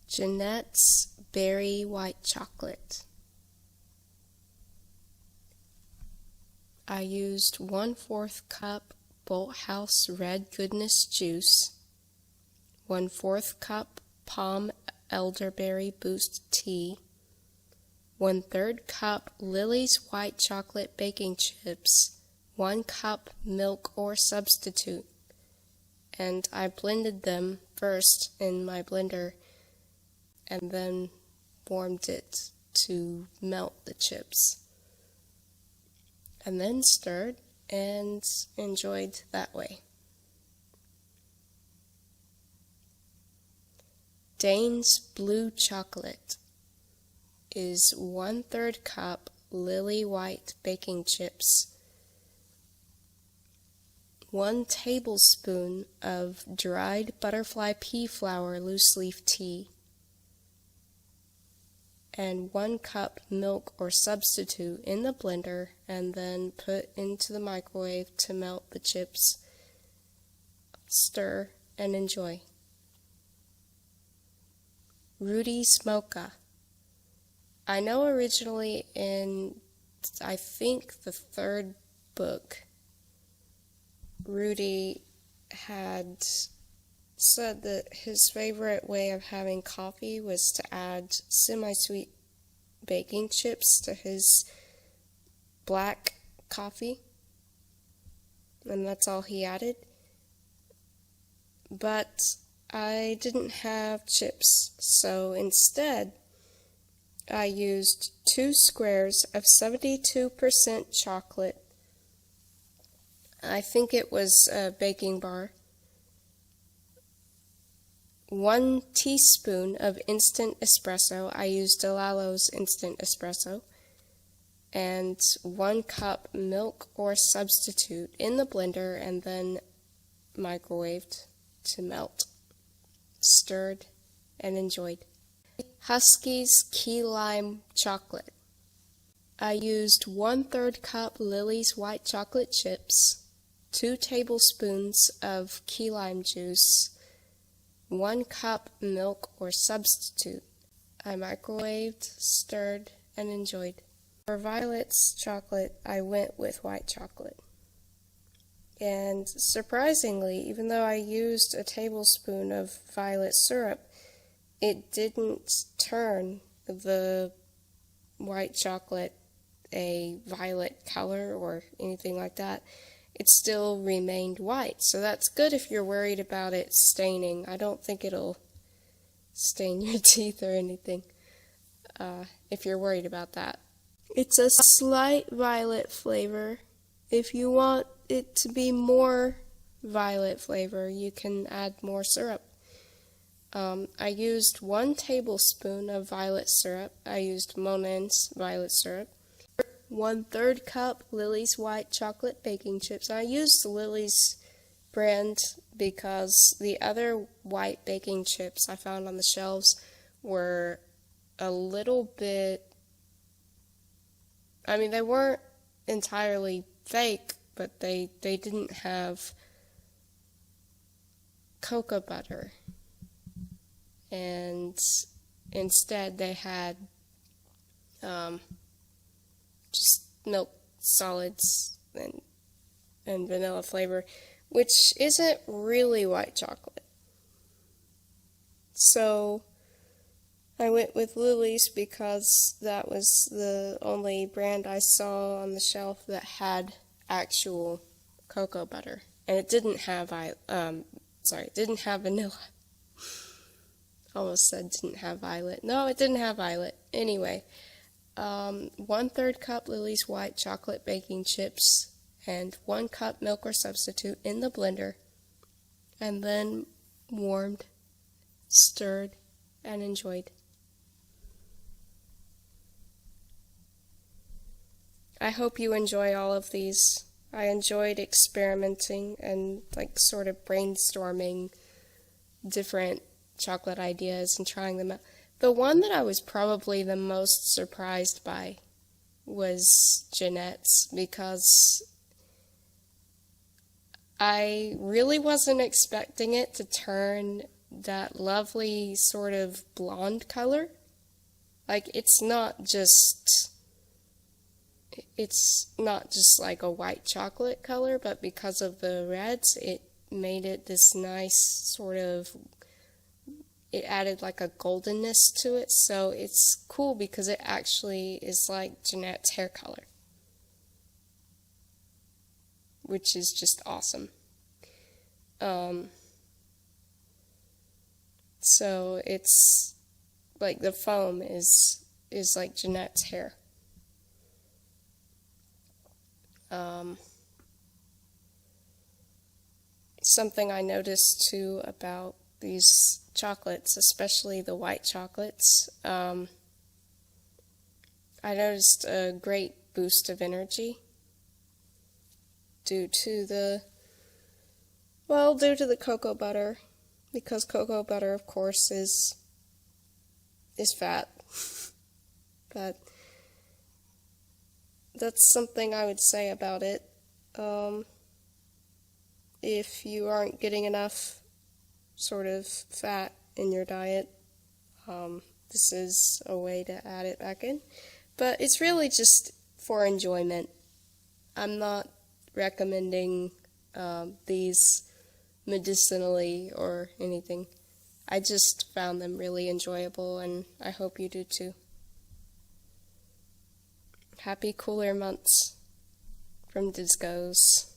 Janette's Berry White Chocolate. I used 1/4 cup Bolthouse Red Goodness juice, 1/4 cup Palm Elderberry Boost tea, 1/3 cup Lily's White Chocolate baking chips, 1 cup milk or substitute, and I blended them first in my blender and then warmed it to melt the chips, and then stirred and enjoyed that way. Dane's Blue Chocolate is 1/3 cup Lily White baking chips, 1 tablespoon of dried butterfly pea flower loose leaf tea, and 1 cup milk or substitute in the blender and then put into the microwave to melt the chips. Stir and enjoy. Rudy's Mocha. I know originally in, I think, the 3rd book, Rudy had said that his favorite way of having coffee was to add semi-sweet baking chips to his black coffee, and that's all he added. But I didn't have chips, so instead I used 2 squares of 72% chocolate. I think it was a baking bar, 1 teaspoon of instant espresso. I used DeLallo's instant espresso, and 1 cup milk or substitute in the blender and then microwaved to melt. Stirred and enjoyed. Husky's keylime chocolate. I used 1/3 cup Lily's white chocolate chips, 2 tablespoons of keylime juice, 1 cup milk or substitute. I microwaved, stirred, and enjoyed. For Violet's chocolate, I went with white chocolate. And surprisingly, even though I used a tablespoon of violet syrup, it didn't turn the white chocolate a violet color or anything like that. It still remained white, so that's good if you're worried about it staining. I don't think it'll stain your teeth or anything, if you're worried about that. It's a slight violet flavor. If you want it to be more violet flavor, you can add more syrup. I used 1 tablespoon of violet syrup. I used Monin's violet syrup. 1/3 cup Lily's white chocolate baking chips. I used Lily's brand because the other white baking chips I found on the shelves were a little bit, I mean, they weren't entirely fake, but they didn't have cocoa butter, and instead they had just milk solids and vanilla flavor, which isn't really white chocolate. So I went with Lily's because that was the only brand I saw on the shelf that had actual cocoa butter, and it didn't have it didn't have vanilla. Almost said didn't have violet. No, it didn't have violet. Anyway, 1/3 cup Lily's white chocolate baking chips and 1 cup milk or substitute in the blender, and then warmed, stirred, and enjoyed. I hope you enjoy all of these. I enjoyed experimenting and sort of brainstorming different chocolate ideas and trying them out. The one that I was probably the most surprised by was Janette's, because I really wasn't expecting it to turn that lovely sort of blonde color. Like, it's not just like a white chocolate color, but because of the reds, it made it this nice sort of, it added like a goldenness to it, so it's cool because it actually is like Janette's hair color, which is just awesome. So it's like the foam is like Janette's hair. Something I noticed too about these chocolates, especially the white chocolates, I noticed a great boost of energy due to the cocoa butter, because cocoa butter, of course, is fat. But that's something I would say about it. If you aren't getting enough sort of fat in your diet, this is a way to add it back in. But it's really just for enjoyment. I'm not recommending these medicinally or anything. I just found them really enjoyable, and I hope you do too. Happy cooler months from DizzGo's.